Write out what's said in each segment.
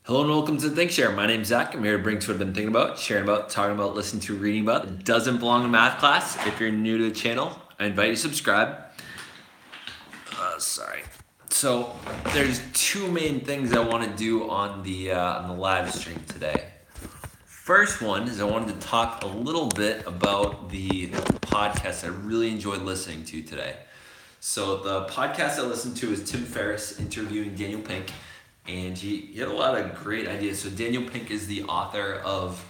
Hello and welcome to Think Share. My name's Zach. I'm here to bring to what I've been thinking about, sharing about, talking about, listening to, reading about. It doesn't belong in math class. If you're new to the channel, I invite you to subscribe. Sorry. So there's two main things I want to do on the live stream today. First one is I wanted to talk a little bit about the podcast I really enjoyed listening to today. So the podcast I listened to is Tim Ferriss interviewing Daniel Pink, and he had a lot of great ideas. So Daniel Pink is the author of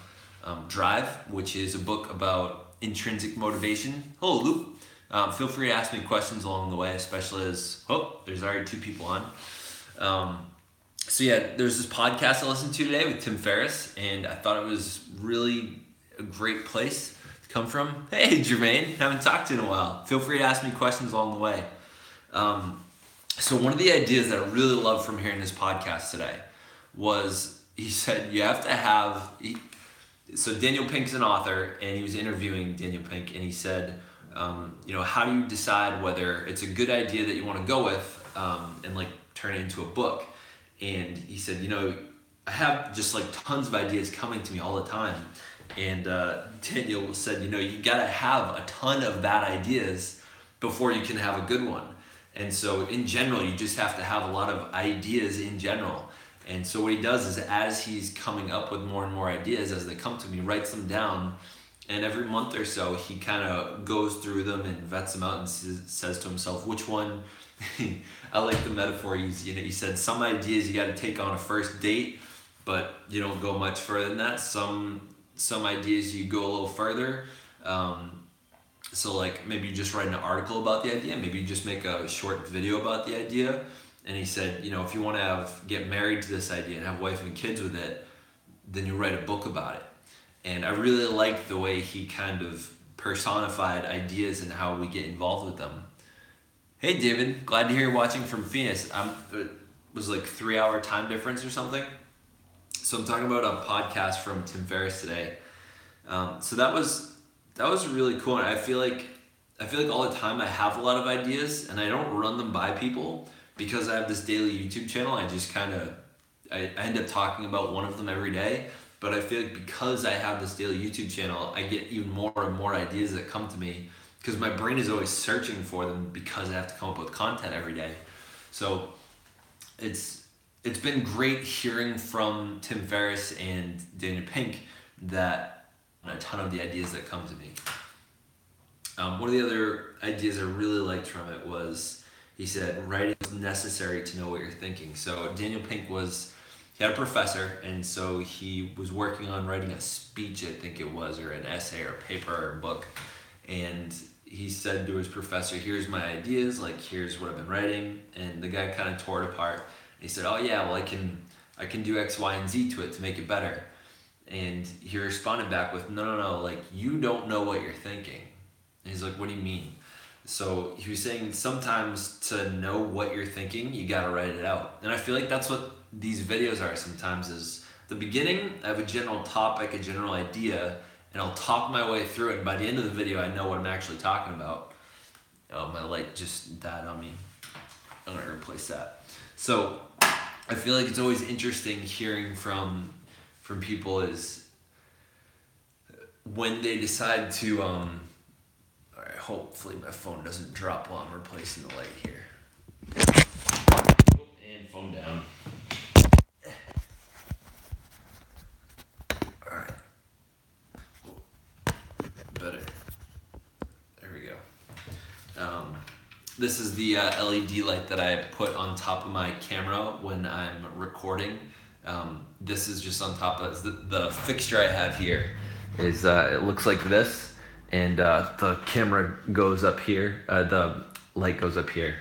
Drive, which is a book about intrinsic motivation. Hello, Luke. Feel free to ask me questions along the way, especially as, there's already two people on. There's this podcast I listened to today with Tim Ferriss, and I thought it was really a great place to come from. Hey, Jermaine, haven't talked to you in a while. Feel free to ask me questions along the way. So one of the ideas that I really loved from hearing this podcast today was he said you have to have. So Daniel Pink's an author, and he was interviewing Daniel Pink, and he said, how do you decide whether it's a good idea that you want to go with and like turn it into a book? And he said, I have just like tons of ideas coming to me all the time. And Daniel said, you gotta have a ton of bad ideas before you can have a good one. And so in general, you just have to have a lot of ideas in general. And so what he does is as he's coming up with more and more ideas, as they come to him, he writes them down. And every month or so, he kind of goes through them and vets them out and says to himself, which one, I like the metaphor he said, some ideas you got to take on a first date, but you don't go much further than that. Some ideas you go a little further. So like maybe you just write an article about the idea, maybe you just make a short video about the idea. And he said, if you want to get married to this idea and have a wife and kids with it, then you write a book about it. And I really liked the way he kind of personified ideas and how we get involved with them. Hey David, glad to hear you're watching from Phoenix. It was like 3-hour time difference or something. So I'm talking about a podcast from Tim Ferriss today. So that was really cool. And I feel like all the time I have a lot of ideas and I don't run them by people because I have this daily YouTube channel. I just I end up talking about one of them every day. But I feel like because I have this daily YouTube channel, I get even more and more ideas that come to me because my brain is always searching for them because I have to come up with content every day. So it's been great hearing from Tim Ferriss and Daniel Pink that a ton of the ideas that come to me. One of the other ideas I really liked from it was he said writing is necessary to know what you're thinking. So Daniel Pink he had a professor, and so he was working on writing a speech, I think it was, or an essay or a paper or a book. And he said to his professor, here's my ideas, like here's what I've been writing. And the guy kind of tore it apart. And he said, oh yeah, well I can do X, Y, and Z to it to make it better. And he responded back with, no, like you don't know what you're thinking. And he's like, what do you mean? So he was saying sometimes to know what you're thinking, you gotta write it out. And I feel like that's what these videos are sometimes is the beginning, I have a general topic, a general idea, and I'll talk my way through it. And by the end of the video, I know what I'm actually talking about. Oh, my light just died on me. I'm gonna replace that. So I feel like it's always interesting hearing from people is when they decide to, all right, hopefully my phone doesn't drop while I'm replacing the light here. And phone down. Better. There we go. This is the LED light that I put on top of my camera when I'm recording. This is just on top of the fixture I have here. Is it looks like this, and the camera goes up here. The light goes up here,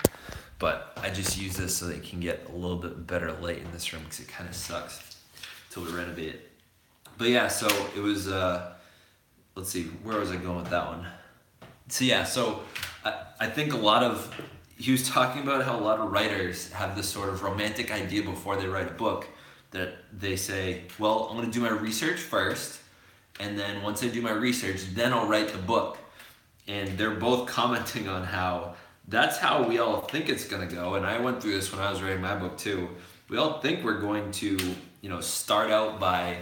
but I just use this so they can get a little bit better light in this room because it kind of sucks until we renovate it. But yeah, so it was. Let's see, where was I going with that one? So I think he was talking about how a lot of writers have this sort of romantic idea before they write a book that they say, well, I'm going to do my research first, and then once I do my research, then I'll write the book. And they're both commenting on how that's how we all think it's going to go. And I went through this when I was writing my book too, we all think we're going to, start out by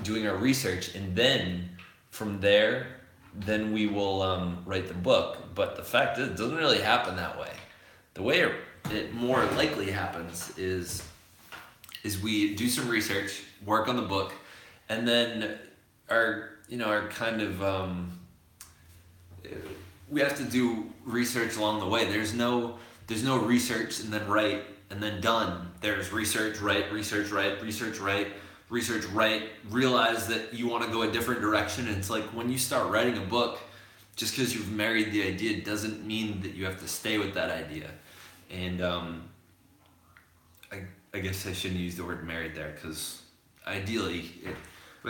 doing our research, and then from there, then we will write the book. But the fact is, it doesn't really happen that way. The way it more likely happens is we do some research, work on the book, and then our kind of we have to do research along the way. There's no research and then write and then done. There's research, write, research, write, research, write, research, write. Realize that you want to go a different direction. And it's like when you start writing a book, just because you've married the idea doesn't mean that you have to stay with that idea. And I guess I shouldn't use the word married there, because ideally,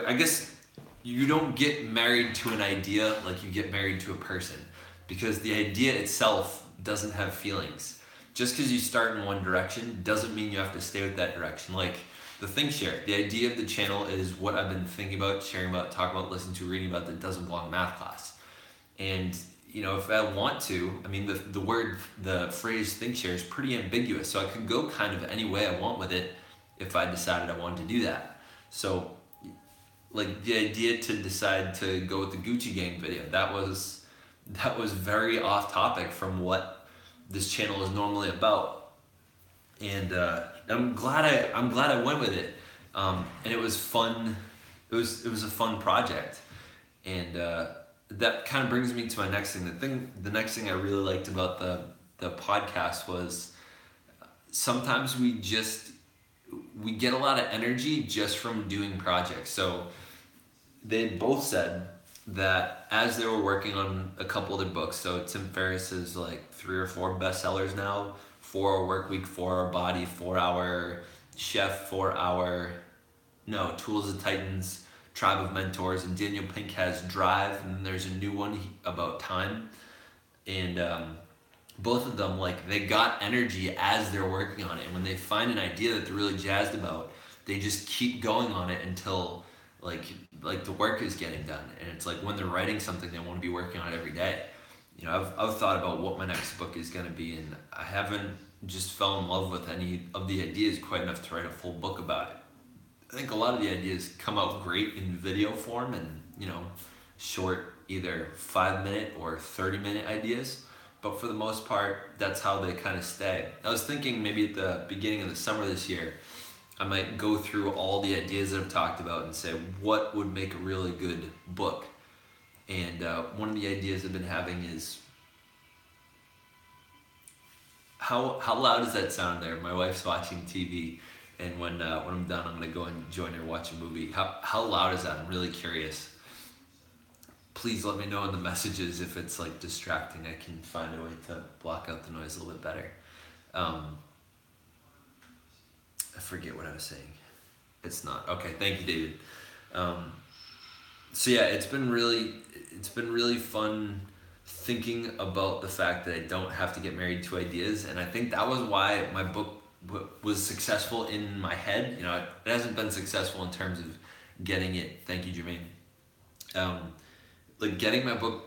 I guess you don't get married to an idea like you get married to a person, because the idea itself doesn't have feelings. Just because you start in one direction doesn't mean you have to stay with that direction. Like the Think Share, the idea of the channel is what I've been thinking about, sharing about, talking about, listening to, reading about that doesn't belong in math class. And if I want to, I mean, the phrase Think Share is pretty ambiguous, so I could go kind of any way I want with it if I decided I wanted to do that. So, like the idea to decide to go with the Gucci Gang video, that was very off topic from what this channel is normally about, and I'm glad I went with it, and it was fun. It was a fun project, and that kind of brings me to my next thing. The next thing I really liked about the podcast was sometimes we get a lot of energy just from doing projects. So they both said that as they were working on a couple of their books, so Tim Ferriss is like 3 or 4 bestsellers now, 4-Hour Work Week, 4-Hour Body, 4-Hour Chef, Tools of Titans, Tribe of Mentors, and Daniel Pink has Drive, and then there's a new one about time. And both of them, like, they got energy as they're working on it, and when they find an idea that they're really jazzed about, they just keep going on it until like the work is getting done. And it's like when they're writing something, they want to be working on it every day. I've thought about what my next book is going to be, and I haven't just fell in love with any of the ideas quite enough to write a full book about it. I think a lot of the ideas come out great in video form and, short, either 5-minute or 30-minute ideas. But for the most part, that's how they kind of stay. I was thinking maybe at the beginning of the summer this year, I might go through all the ideas that I've talked about and say, what would make a really good book? And one of the ideas I've been having is, how loud does that sound there? My wife's watching TV. And when I'm done, I'm going to go and join her, watch a movie. How loud is that? I'm really curious. Please let me know in the messages if it's like distracting. I can find a way to block out the noise a little bit better. I forget what I was saying. It's not. Okay, thank you, David. So yeah, it's been really fun thinking about the fact that I don't have to get married to ideas, and I think that was why my book was successful in my head. It hasn't been successful in terms of getting it. Thank you, Jermaine. Like getting my book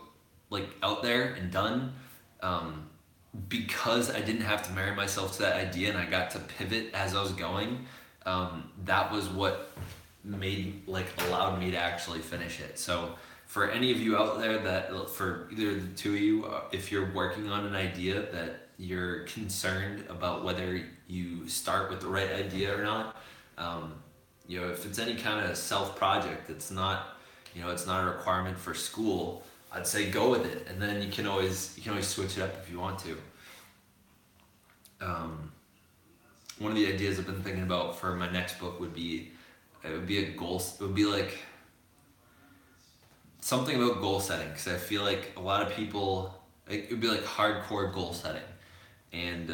out there and done, because I didn't have to marry myself to that idea, and I got to pivot as I was going. That was what allowed me to actually finish it. So for any of you out there for either of the two of you, if you're working on an idea that you're concerned about whether you start with the right idea or not, if it's any kind of self-project, it's not a requirement for school, I'd say go with it, and then you can always switch it up if you want to. One of the ideas I've been thinking about for my next book would be a goal. It would be like something about goal setting, because I feel like a lot of people, it would be like hardcore goal setting, and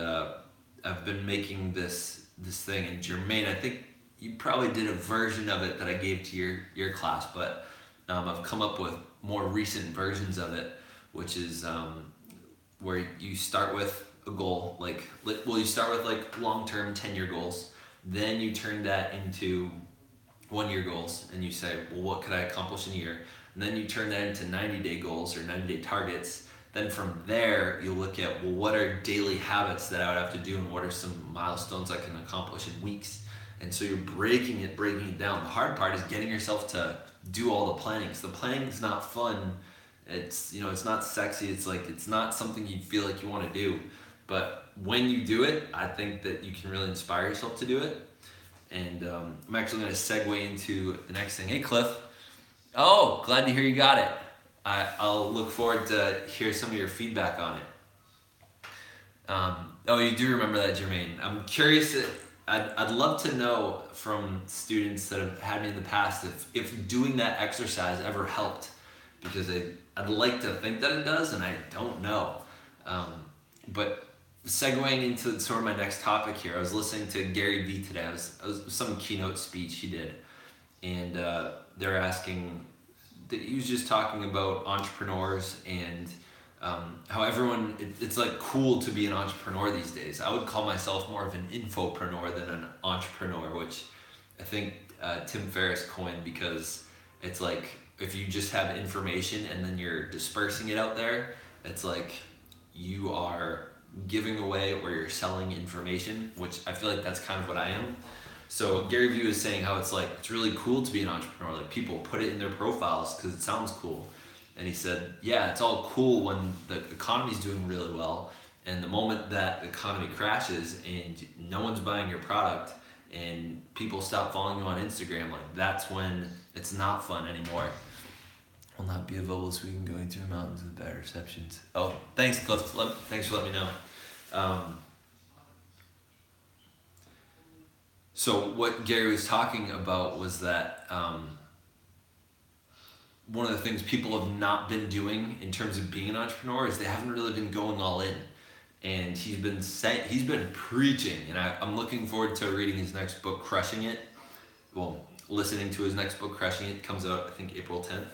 I've been making this thing. And Jermaine, I think you probably did a version of it that I gave to your class, but I've come up with more recent versions of it, which is where you start with a goal, you start with long-term 10-year goals, then you turn that into 1-year goals, and you say, well, what could I accomplish in a year? And then you turn that into 90-day goals or 90-day targets, Then from there, you look at, well, what are daily habits that I would have to do, and what are some milestones I can accomplish in weeks? And so you're breaking it down. The hard part is getting yourself to do all the planning. So the planning is not fun. It's, it's not sexy. It's like, it's not something you feel like you want to do. But when you do it, I think that you can really inspire yourself to do it. And I'm actually going to segue into the next thing. Hey, Cliff. Oh, glad to hear you got it. I'll look forward to hear some of your feedback on it. Oh, you do remember that, Jermaine. I'm curious. I'd love to know from students that have had me in the past if doing that exercise ever helped, because I'd like to think that it does, and I don't know. But segueing into sort of my next topic here, I was listening to Gary Vee today. It was some keynote speech he did, and they're asking. He was just talking about entrepreneurs and how everyone, it's like cool to be an entrepreneur these days. I would call myself more of an infopreneur than an entrepreneur, which I think Tim Ferriss coined, because it's like if you just have information and then you're dispersing it out there, it's like you are giving away or you're selling information, which I feel like that's kind of what I am. So Gary Vee was saying how it's like, it's really cool to be an entrepreneur. Like people put it in their profiles because it sounds cool. And he said, yeah, it's all cool when the economy's doing really well. And the moment that the economy crashes and no one's buying your product and people stop following you on Instagram, like that's when it's not fun anymore. Will not be available this week. Going through mountains with bad receptions. Oh, thanks, Cliff. Thanks for letting me know. So what Gary was talking about was that one of the things people have not been doing in terms of being an entrepreneur is they haven't really been going all in. And he's been preaching, and I'm looking forward to reading his next book, Crushing It. Well, listening to his next book, Crushing It, comes out I think April 10th.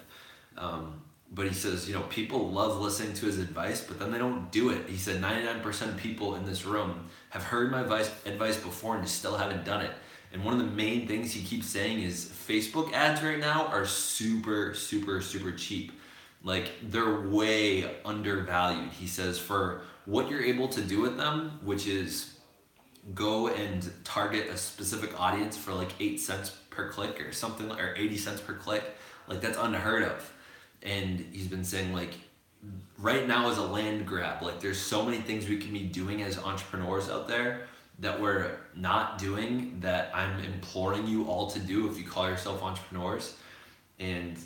But he says, people love listening to his advice, but then they don't do it. He said 99% of people in this room have heard my advice before and still haven't done it. And one of the main things he keeps saying is Facebook ads right now are super, super, super cheap. Like they're way undervalued. He says for what you're able to do with them, which is go and target a specific audience for like 8 cents per click or something, or 80 cents per click, like that's unheard of. And he's been saying like right now is a land grab. Like there's so many things we can be doing as entrepreneurs out there that we're not doing, that I'm imploring you all to do if you call yourself entrepreneurs. And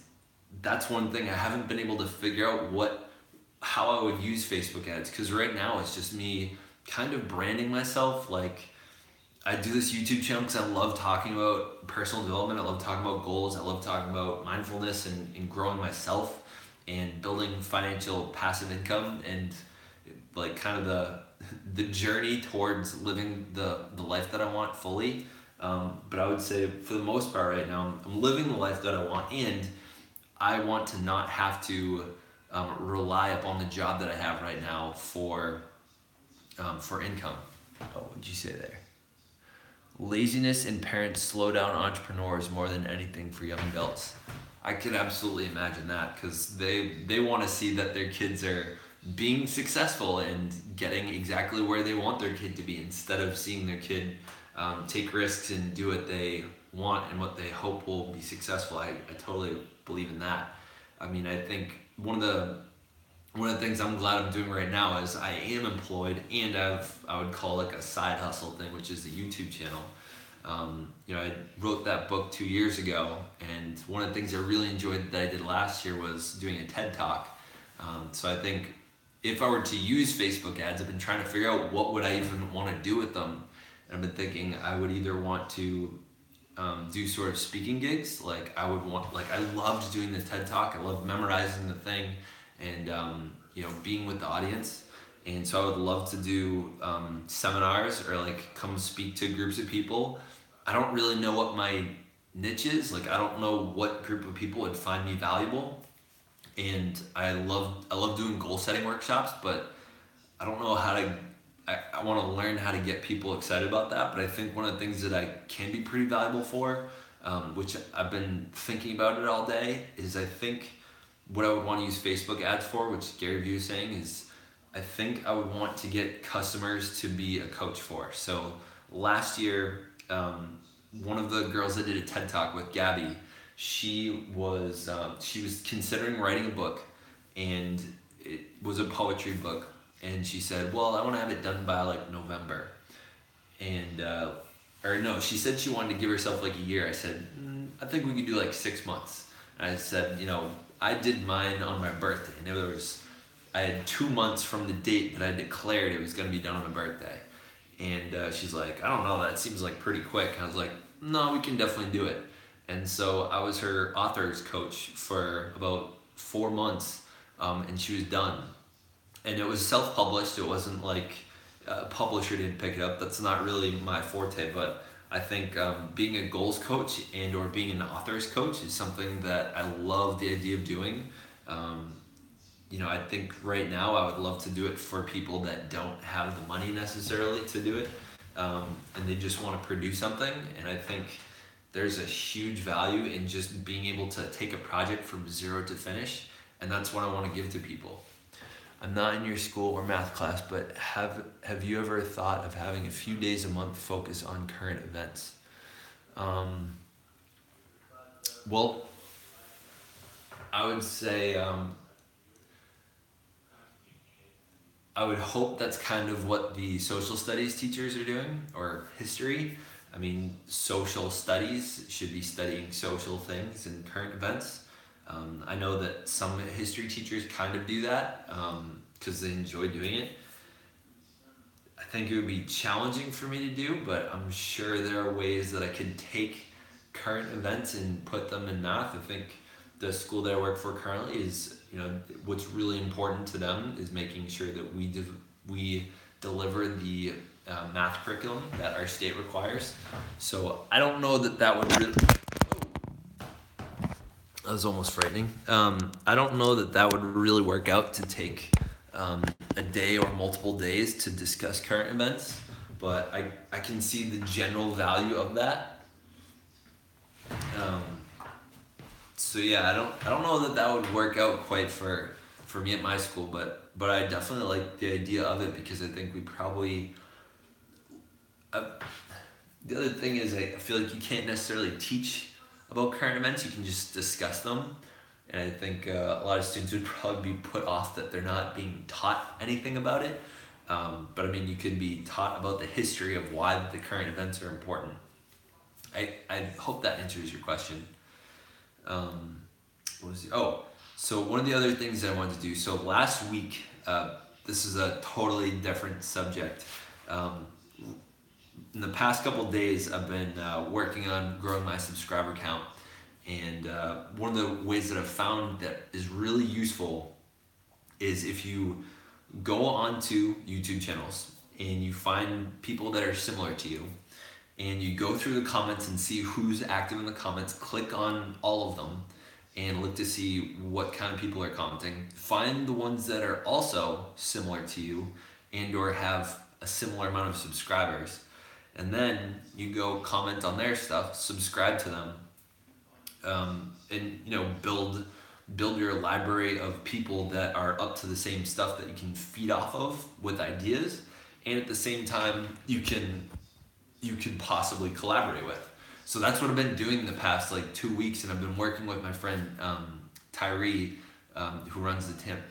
that's one thing I haven't been able to figure out how I would use Facebook ads, because right now it's just me kind of branding myself. Like I do this YouTube channel because I love talking about personal development. I love talking about goals. I love talking about mindfulness and growing myself and building financial passive income and like kind of the journey towards living the life that I want fully. But I would say for the most part right now, I'm living the life that I want, and I want to not have to rely upon the job that I have right now for income. Oh, what'd you say there? Laziness in parents slow down entrepreneurs more than anything for young adults. I could absolutely imagine that, because they want to see that their kids are being successful and getting exactly where they want their kid to be, instead of seeing their kid take risks and do what they want and what they hope will be successful. I totally believe in that. I mean, I think one of the things I'm glad I'm doing right now is I am employed, and I would call like a side hustle thing, which is the YouTube channel. I wrote that book 2 years ago, and one of the things I really enjoyed that I did last year was doing a TED Talk. So I think if I were to use Facebook ads, I've been trying to figure out what would I even want to do with them. And I've been thinking I would either want to do sort of speaking gigs. Like I loved doing the TED Talk. I loved memorizing the thing and being with the audience. And so I would love to do seminars or like come speak to groups of people. I don't really know what my niche is. Like I don't know what group of people would find me valuable. And I love doing goal setting workshops, but I don't know how to. I want to learn how to get people excited about that. But I think one of the things that I can be pretty valuable for, which I've been thinking about it all day, is I think what I would want to use Facebook ads for, which Gary Vee was saying, is I think I would want to get customers to be a coach for. So last year, one of the girls that did a TED Talk with, Gabby, she was considering writing a book, and it was a poetry book. And she said, "Well, I want to have it done by like November." And or no, she said she wanted to give herself like a year. I said, I think we could do like 6 months. And I said, I did mine on my birthday, and I had 2 months from the date that I declared it was going to be done on my birthday. And she's like, "I don't know, that seems like pretty quick." I was like, "No, we can definitely do it." And so I was her author's coach for about 4 months, and she was done. And it was self-published. It wasn't like a publisher didn't pick it up. That's not really my forte, but I think being a goals coach and or being an author's coach is something that I love the idea of doing. I think right now I would love to do it for people that don't have the money necessarily to do it, and they just want to produce something. And I think there's a huge value in just being able to take a project from zero to finish, and that's what I want to give to people. I'm not in your school or math class, but have you ever thought of having a few days a month focus on current events? Well, I would say I would hope that's kind of what the social studies teachers are doing, or history. I mean, social studies should be studying social things and current events. I know that some history teachers kind of do that because they enjoy doing it. I think it would be challenging for me to do, but I'm sure there are ways that I could take current events and put them in math. I think the school that I work for currently is, what's really important to them is making sure that we deliver the math curriculum that our state requires. So I don't know that would really... That was almost frightening. I don't know that would really work out to take a day or multiple days to discuss current events, but I can see the general value of that. So yeah, I don't know that would work out quite for me at my school, but I definitely like the idea of it, because I think we probably... the other thing is, I feel like you can't necessarily teach about current events, you can just discuss them. And I think a lot of students would probably be put off that they're not being taught anything about it. But I mean, you could be taught about the history of why the current events are important. I hope that answers your question. So one of the other things I wanted to do, so last week, this is a totally different subject. In the past couple days, I've been working on growing my subscriber count, and one of the ways that I've found that is really useful is if you go onto YouTube channels and you find people that are similar to you, and you go through the comments and see who's active in the comments, click on all of them and look to see what kind of people are commenting. Find the ones that are also similar to you and or have a similar amount of subscribers. And then you go comment on their stuff, subscribe to them, and build your library of people that are up to the same stuff that you can feed off of with ideas, and at the same time you could possibly collaborate with. So that's what I've been doing the past 2 weeks, and I've been working with my friend Tyree, who runs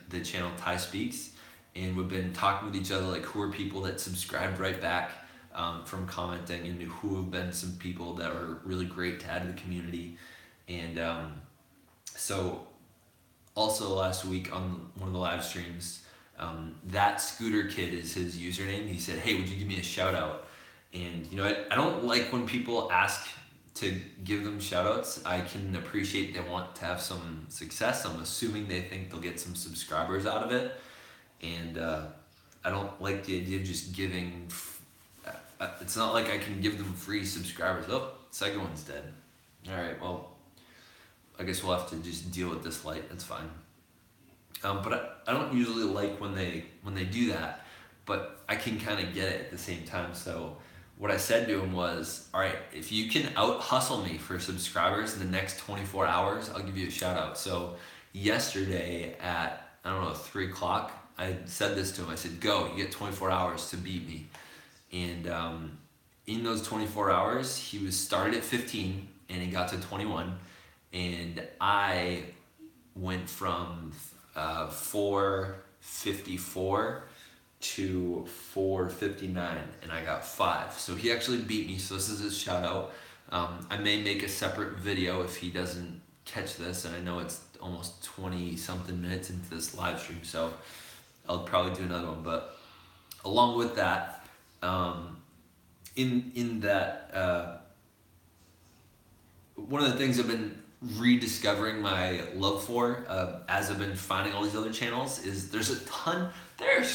the channel Ty Speaks, and we've been talking with each other who are people that subscribed right back from commenting, and who have been some people that are really great to add to the community. And so also last week on one of the live streams, that Scooter Kid is his username. He said, "Hey, would you give me a shout out?" And I don't like when people ask to give them shout outs. I can appreciate they want to have some success. I'm assuming they think they'll get some subscribers out of it, and I don't like the idea of just giving. It's not like I can give them free subscribers. Oh, second one's dead. All right, well, I guess we'll have to just deal with this light. That's fine. But I don't usually like when they do that, but I can kind of get it at the same time. So what I said to him was, all right, if you can out hustle me for subscribers in the next 24 hours, I'll give you a shout out. So yesterday at, I don't know, 3 o'clock. I said this to him. I said, go, you get 24 hours to beat me. And in those 24 hours, he was started at 15 and he got to 21. And I went from 454 to 459, and I got 5. So he actually beat me, so this is his shout out. I may make a separate video if he doesn't catch this, and I know it's almost 20 something minutes into this live stream, so I'll probably do another one. But along with that, in that, one of the things I've been rediscovering my love for as I've been finding all these other channels is there's a ton of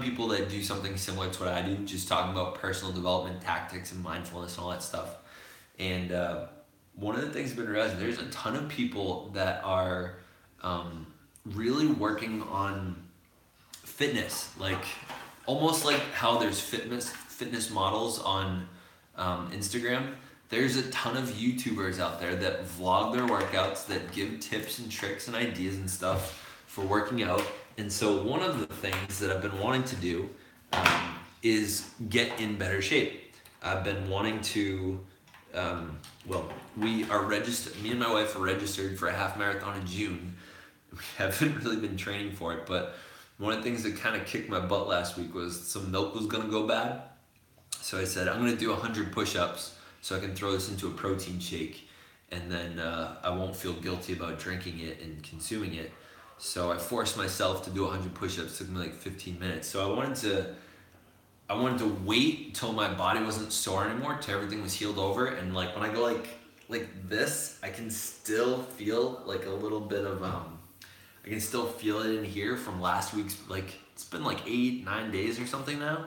people that do something similar to what I do, just talking about personal development tactics and mindfulness and all that stuff. And one of the things I've been realizing, there's a ton of people that are really working on fitness, like almost like how there's fitness models on Instagram. There's a ton of YouTubers out there that vlog their workouts, that give tips and tricks and ideas and stuff for working out. And so one of the things that I've been wanting to do is get in better shape. I've been wanting to, we are registered, me and my wife are registered for a half marathon in June. We haven't really been training for it, but one of the things that kind of kicked my butt last week was some milk was gonna go bad. So I said, I'm gonna do 100 push-ups so I can throw this into a protein shake, and then I won't feel guilty about drinking it and consuming it. So I forced myself to do 100 push-ups. It took me like 15 minutes. So I wanted to wait till my body wasn't sore anymore, till everything was healed over. And like when I go like this, I can still feel like a little bit of I can still feel it in here from last week's. Like it's been like 8-9 days or something now.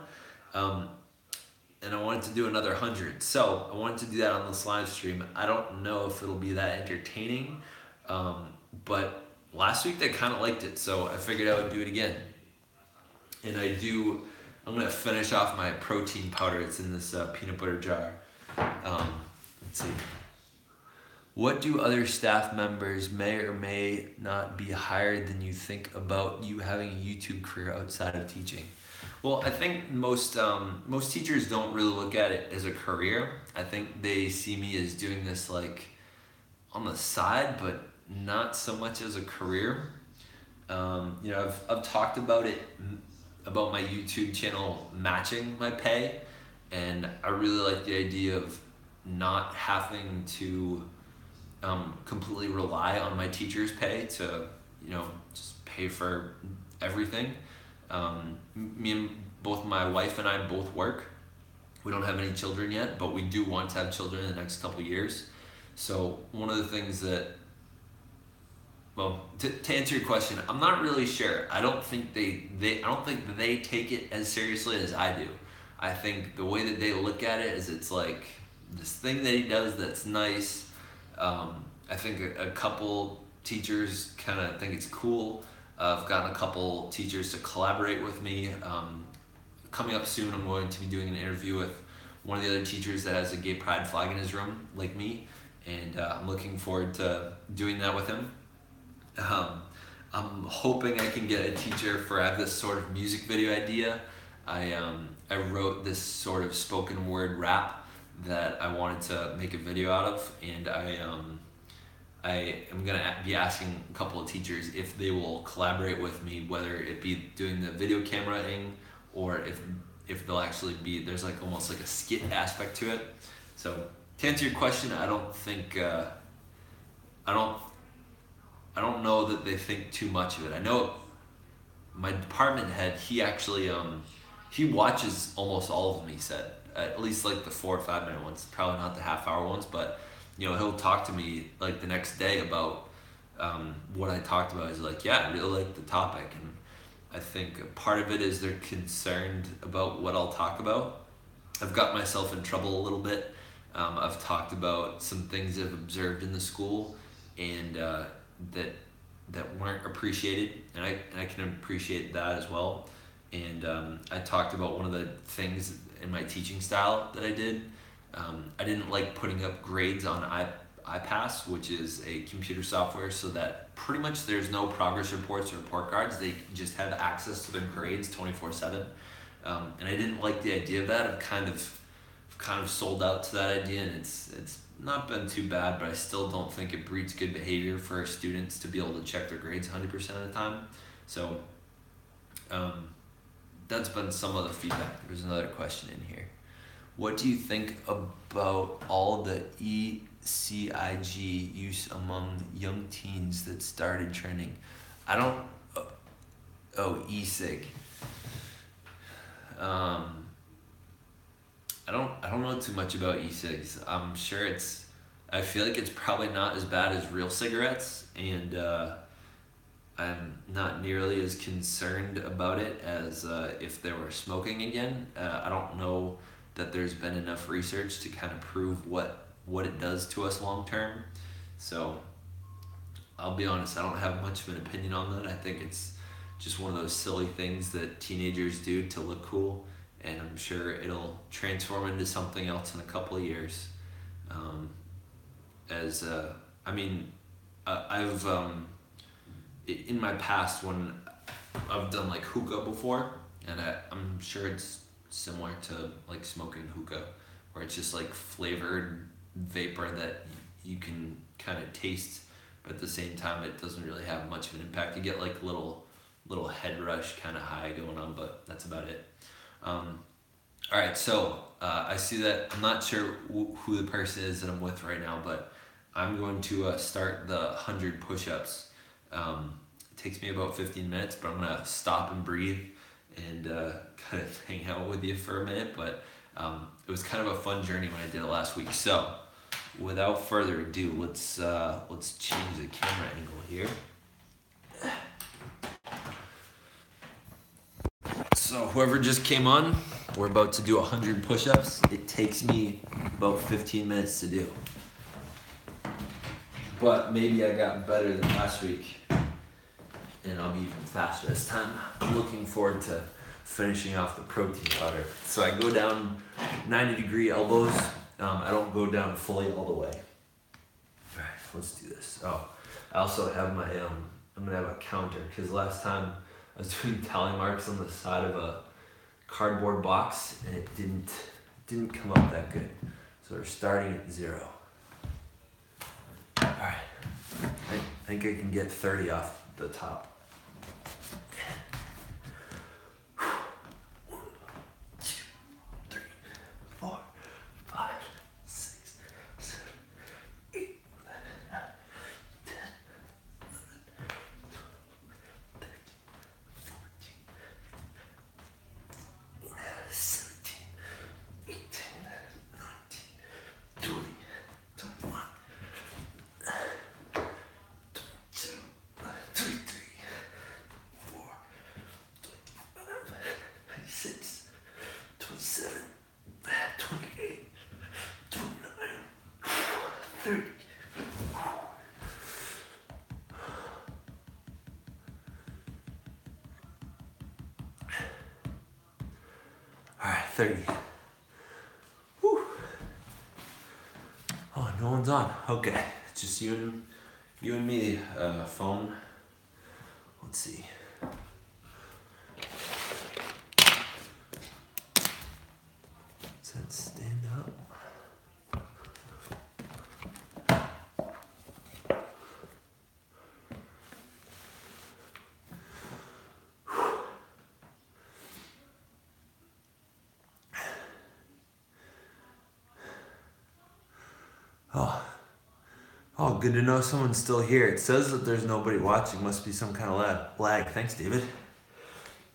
And I wanted to do another 100. So I wanted to do that on this live stream. I don't know if it'll be that entertaining, but last week they kind of liked it, so I figured I would do it again. And I'm gonna finish off my protein powder. It's in this peanut butter jar. Let's see. What do other staff members may or may not be higher than you think about you having a YouTube career outside of teaching? Well, I think most teachers don't really look at it as a career. I think they see me as doing this like on the side, but not so much as a career. I've talked about it, about my YouTube channel matching my pay, and I really like the idea of not having to completely rely on my teacher's pay to, just pay for everything. Both my wife and I both work. We don't have any children yet, but we do want to have children in the next couple years. So one of the things that, to answer your question, I'm not really sure. I don't think they take it as seriously as I do. I think the way that they look at it is it's like this thing that he does that's nice. I think a couple teachers kind of think it's cool. I've gotten a couple teachers to collaborate with me. Coming up soon, I'm going to be doing an interview with one of the other teachers that has a gay pride flag in his room, like me, and I'm looking forward to doing that with him. I'm hoping I can get a teacher for, I have this sort of music video idea. I wrote this sort of spoken word rap that I wanted to make a video out of, and I am going to be asking a couple of teachers if they will collaborate with me, whether it be doing the video cameraing or if they'll actually be, there's like almost like a skit aspect to it. So to answer your question, I don't think, I don't know that they think too much of it. I know my department head, he actually, he watches almost all of them, he said. At least like the 4 or 5 minute ones, probably not the half-hour ones, but he'll talk to me like the next day about what I talked about. He's like, yeah, I really like the topic. And I think part of it is they're concerned about what I'll talk about. I've got myself in trouble a little bit. I've talked about some things I've observed in the school and that weren't appreciated, and I can appreciate that as well. And I talked about one of the things in my teaching style that I did. I didn't like putting up grades on iPass, which is a computer software, so that pretty much there's no progress reports or report cards. They just have access to their grades 24/7. And I didn't like the idea of that. I've kind of sold out to that idea, and it's not been too bad, but I still don't think it breeds good behavior for students to be able to check their grades 100% of the time. So that's been some of the feedback. There's another question in here. What do you think about all the ECIG use among young teens that started trending? I don't. E-cig. I don't know too much about e-cigs. I'm sure I feel like it's probably not as bad as real cigarettes, and I'm not nearly as concerned about it as if they were smoking again. I don't know that there's been enough research to kind of prove what it does to us long term. So I'll be honest, I don't have much of an opinion on that. I think it's just one of those silly things that teenagers do to look cool, and I'm sure it'll transform into something else in a couple of years. I've in my past, when I've done like hookah before, and I'm sure it's similar to like smoking hookah, where it's just like flavored vapor that you can kind of taste, but at the same time it doesn't really have much of an impact. You get like little head rush kind of high going on, but that's about it. All right, so I see that I'm not sure who the person is that I'm with right now, but I'm going to start the 100 push-ups. It takes me about 15 minutes, but I'm gonna stop and breathe and kind of hang out with you for a minute. But it was kind of a fun journey when I did it last week. So without further ado, let's change the camera angle here. So whoever just came on, we're about to do 100 push-ups. It takes me about 15 minutes to do. But maybe I got better than last week, and I'll be even faster this time. I'm looking forward to finishing off the protein powder. So I go down 90-degree elbows. I don't go down fully all the way. All right, let's do this. Oh, I also have my, I'm gonna have a counter, because last time I was doing tally marks on the side of a cardboard box, and it didn't come up that good. So we're starting at 0. All right, I think I can get 30 off the top. 1, 2, 3, 4, 5, 6, 7, 8, 9, 10, 11, 12, 13, 14, 17, 18, 19, 20, 21. 26, 27, 28, 29, 30. All right, 30. Whew. Oh, no one's on. Okay, it's just you and me, phone. Let's see. Let's stand up. Oh, good to know someone's still here. It says that there's nobody watching. Must be some kind of lag. Thanks, David.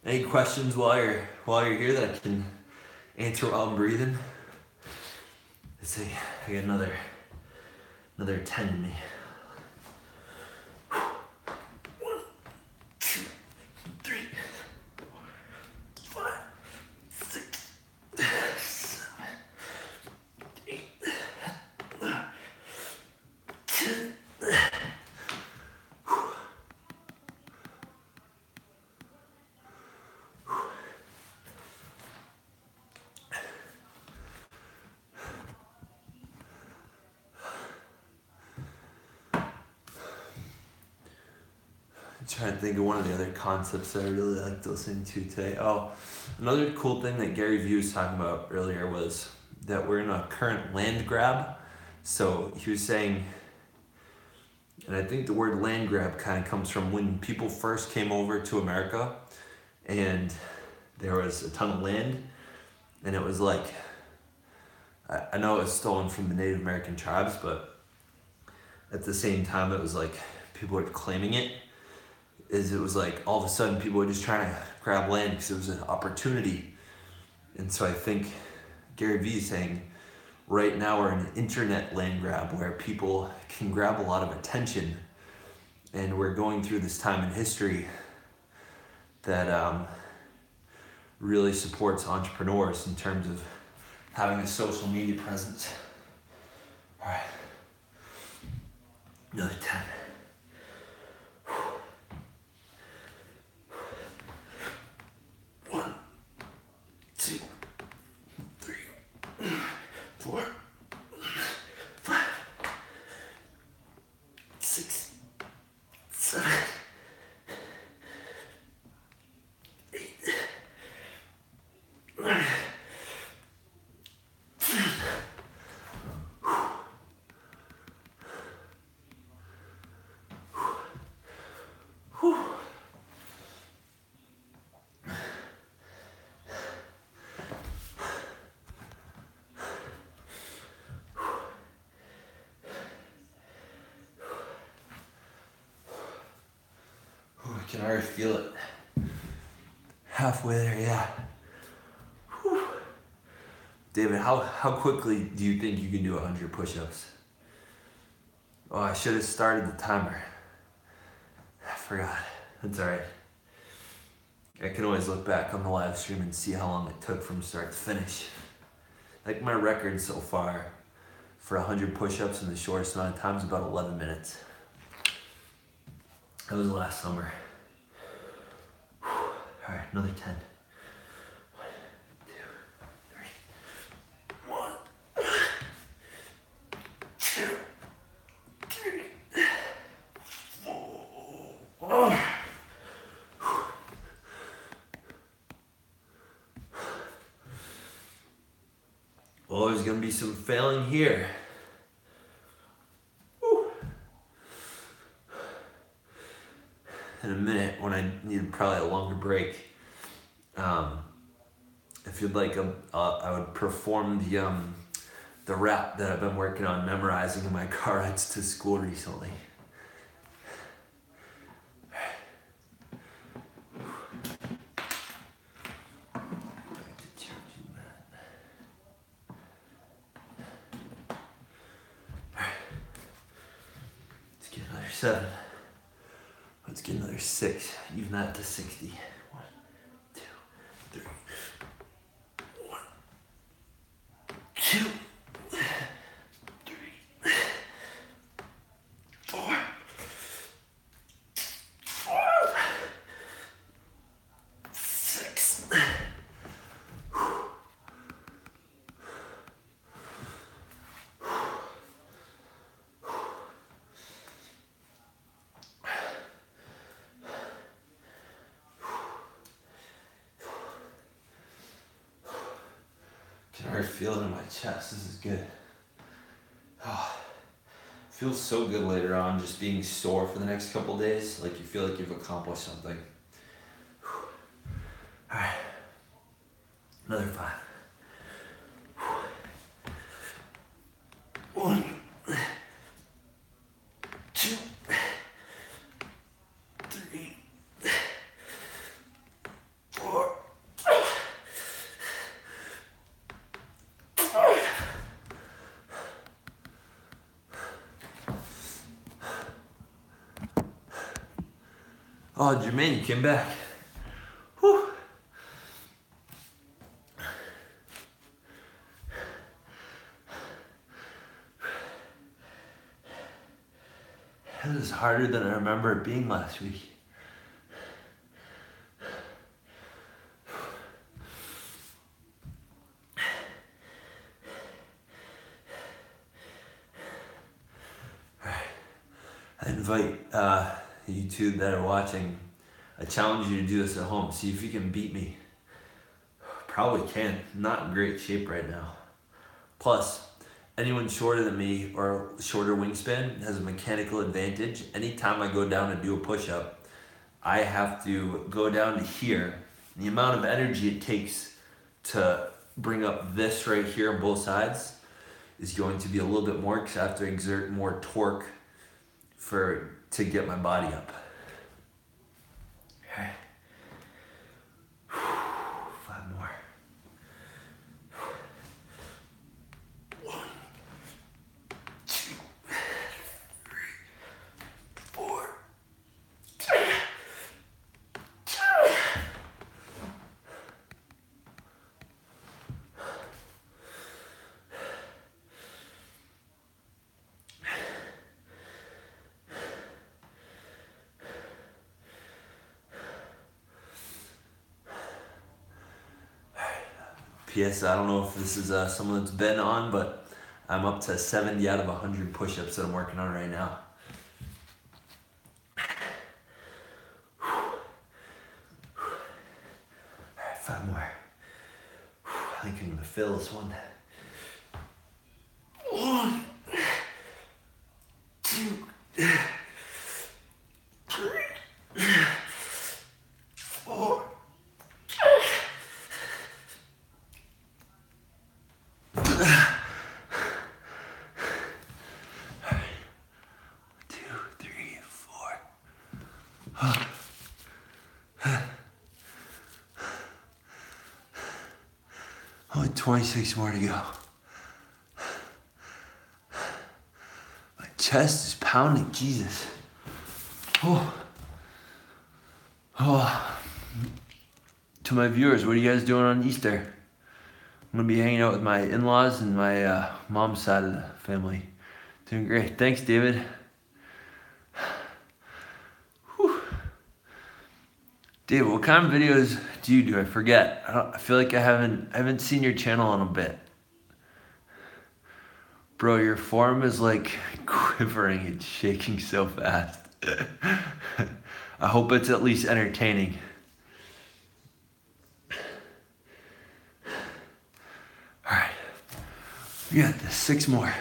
Any questions while you're here that I can answer while I'm breathing? Let's see. I got another 10 in me. 1, 2, 3, 4, 5, 6, 7, 8, 9, 10. I'm trying to think of one of the other concepts that I really liked listening to today. Oh, another cool thing that Gary Vee was talking about earlier was that we're in a current land grab. So he was saying, and I think the word land grab kind of comes from when people first came over to America and there was a ton of land, and it was like, I know it was stolen from the Native American tribes, but at the same time it was like people were claiming it. It was like all of a sudden people were just trying to grab land because it was an opportunity. And so I think Gary Vee is saying right now we're in an internet land grab where people can grab a lot of attention, and we're going through this time in history that really supports entrepreneurs in terms of having a social media presence. All right, another 10. One, two, three, four, 5, 6, 7, 8, 9. I can already feel it. Halfway there, yeah. Whew. David, how quickly do you think you can do 100 push-ups? Oh, I should have started the timer. I forgot. That's alright. I can always look back on the live stream and see how long it took from start to finish. Like my record so far for 100 push-ups in the shortest amount of time is about 11 minutes. That was last summer. All right, another 10. 1, 2, 3. 1, 2, 3, 4. Well, there's gonna be some failing here. In a minute, when I need probably a longer break, if you'd like, I would perform the rap that I've been working on memorizing in my car rides to school recently. Let's get another 7. Let's get another 6. Even that to 60. 1, 2, 3. 1, 2, 3, 4, 5, 6. I can already feel it in my chest. This is good. Oh, feels so good later on just being sore for the next couple days. Like you feel like you've accomplished something. All right, another 5. 1, 2, 3, 4. Oh, Jermaine, you came back. Whew. This is harder than I remember it being last week. All right. I invite you two that are watching, I challenge you to do this at home. See if you can beat me. Probably can. Not in great shape right now. Plus, anyone shorter than me or shorter wingspan has a mechanical advantage. Anytime I go down to do a push-up, I have to go down to here. The amount of energy it takes to bring up this right here on both sides is going to be a little bit more because I have to exert more torque to get my body up. Okay. 5 more. 1, 2, 3, 4. P.S. I don't know if this is someone that's been on, but I'm up to 70 out of 100 push-ups that I'm working on right now. All right, 5 more. I think I'm gonna fill this one. 1, 2, 3, 4. Only 26 more to go. My chest is pounding, Jesus. Oh. To my viewers, what are you guys doing on Easter? I'm gonna be hanging out with my in-laws and my mom's side of the family. Doing great. Thanks, David. Whew. David, what kind of videos do you do? I forget. I feel like I haven't seen your channel in a bit. Bro, your form is like quivering. It's shaking so fast. I hope it's at least entertaining. All right, we got this. 6 more.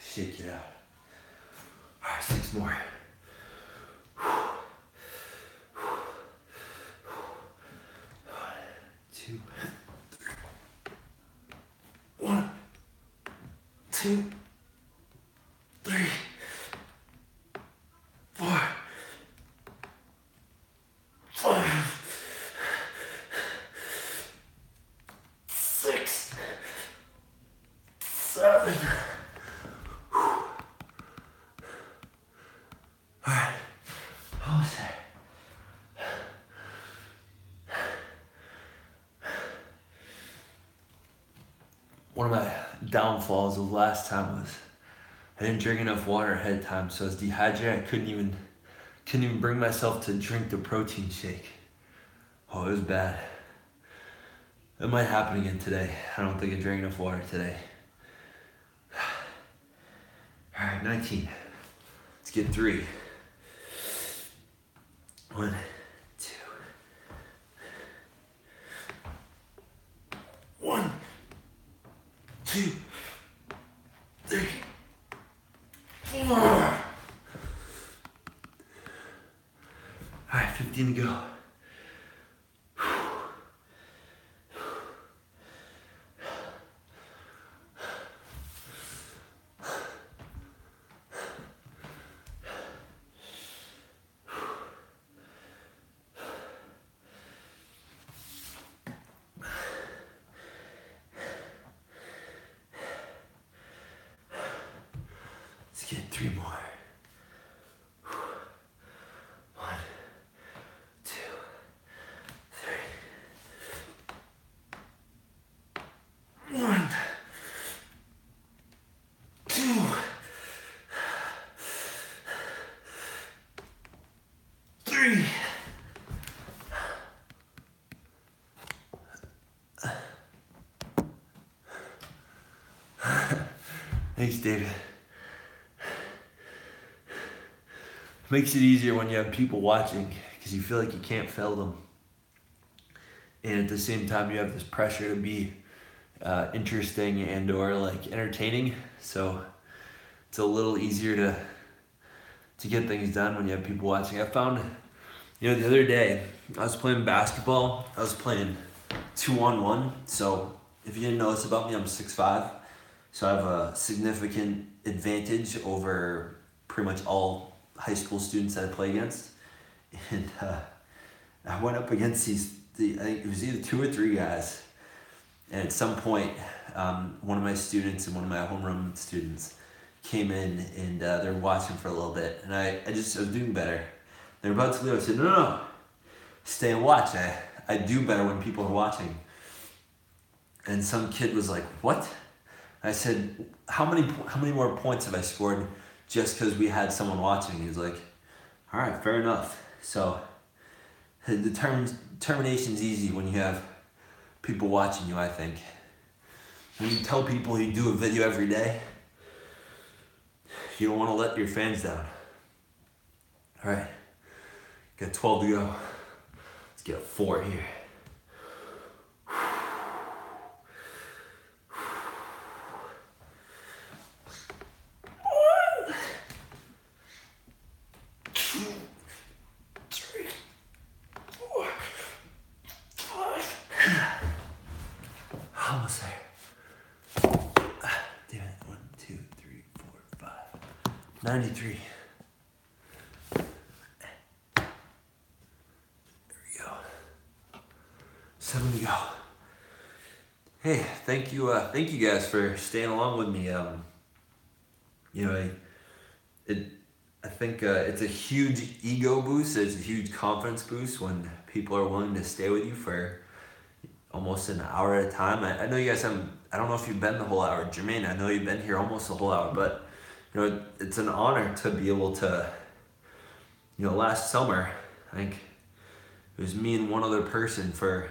Shake it out. All right, 6 more. 2, 3. 1, 2, 3, 4, 5, 6, 7. Alright, almost there. One of my downfalls of last time was I didn't drink enough water ahead of time, so I was dehydrated. I couldn't even bring myself to drink the protein shake. Oh, it was bad. It might happen again today. I don't think I drank enough water today. Alright, 19. Let's get 3. 1, 2. 1, 2, 3, 4. Alright, 15 to go. Let's get 3 more. 1, 2, 3. 1, 2, 3, Thanks, David. Makes it easier when you have people watching because you feel like you can't fail them. And at the same time, you have this pressure to be interesting and or like entertaining. So it's a little easier to get things done when you have people watching. I found, the other day, I was playing basketball. I was playing 2-on-1. So if you didn't know this about me, I'm 6'5". So I have a significant advantage over pretty much all high school students that I play against. And I went up against I think it was either 2 or 3 guys. And at some point, one of my students and one of my homeroom students came in and they were watching for a little bit. And I was doing better. They were about to leave. I said, no, stay and watch. I do better when people are watching. And some kid was like, what? I said, how many more points have I scored just because we had someone watching? He was like, all right, fair enough. So the determination's easy when you have people watching you, I think. When you tell people you do a video every day, you don't want to let your fans down. All right, got 12 to go. Let's get a 4 here. Almost there. Damn it. 1, 2, 3, 4, 5. 93. There we go. 7 to go. Hey, thank you guys for staying along with me. I think it's a huge ego boost. It's a huge confidence boost when people are willing to stay with you for almost an hour at a time. I know you guys haven't, I don't know if you've been the whole hour. Jermaine, I know you've been here almost the whole hour, but it's an honor to be able to, last summer, I think it was me and one other person for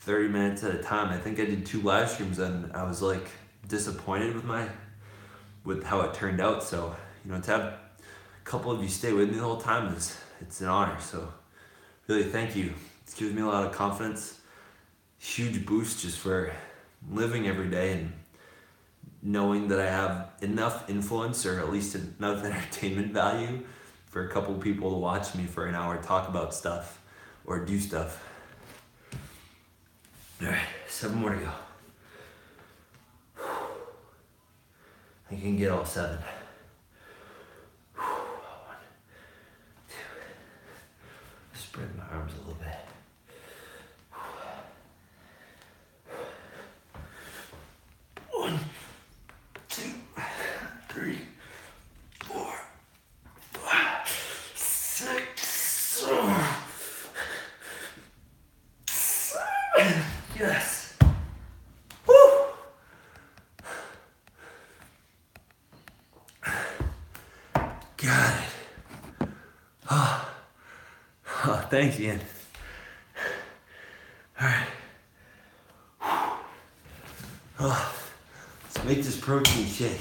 30 minutes at a time. I think I did 2 live streams and I was like disappointed with how it turned out. So, to have a couple of you stay with me the whole time it's an honor. So really thank you. It gives me a lot of confidence. Huge boost just for living every day and knowing that I have enough influence or at least enough entertainment value for a couple people to watch me for an hour talk about stuff or do stuff. All right, 7 more to go. I can get all 7. 1, 2. Spread my arms a little bit. 1, 2, 3, 4, 5, 6, 7. Yes. Woo. Got it. Oh, thanks, Ian. All right. Oh, let's make this protein shake.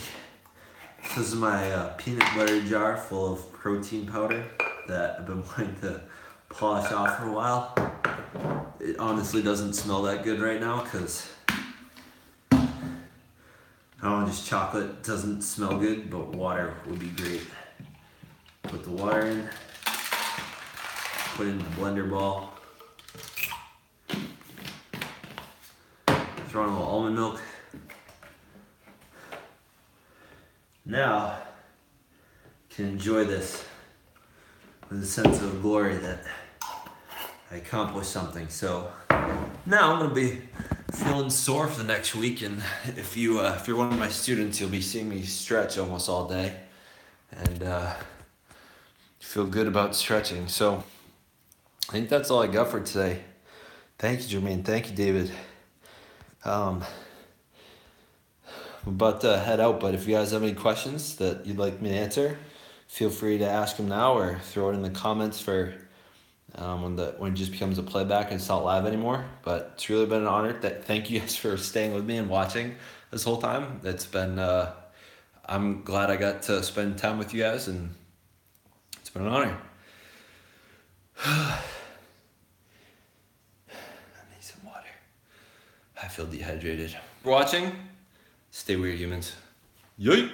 This is my peanut butter jar full of protein powder that I've been wanting to polish off for a while. It honestly doesn't smell that good right now because I don't know, just chocolate doesn't smell good, but water would be great. Put the water in, put it in the blender ball, throw in a little almond milk. Now, can enjoy this with a sense of glory that I accomplished something. So now I'm gonna be feeling sore for the next week, and if you're one of my students, you'll be seeing me stretch almost all day, and feel good about stretching. So I think that's all I got for today. Thank you, Jermaine. Thank you, David. I'm about to head out, but if you guys have any questions that you'd like me to answer, feel free to ask them now or throw it in the comments for when it just becomes a playback and it's not live anymore. But it's really been an honor. Thank you guys for staying with me and watching this whole time. It's been I'm glad I got to spend time with you guys, and it's been an honor. I need some water. I feel dehydrated. For watching, stay weird, humans. Yay!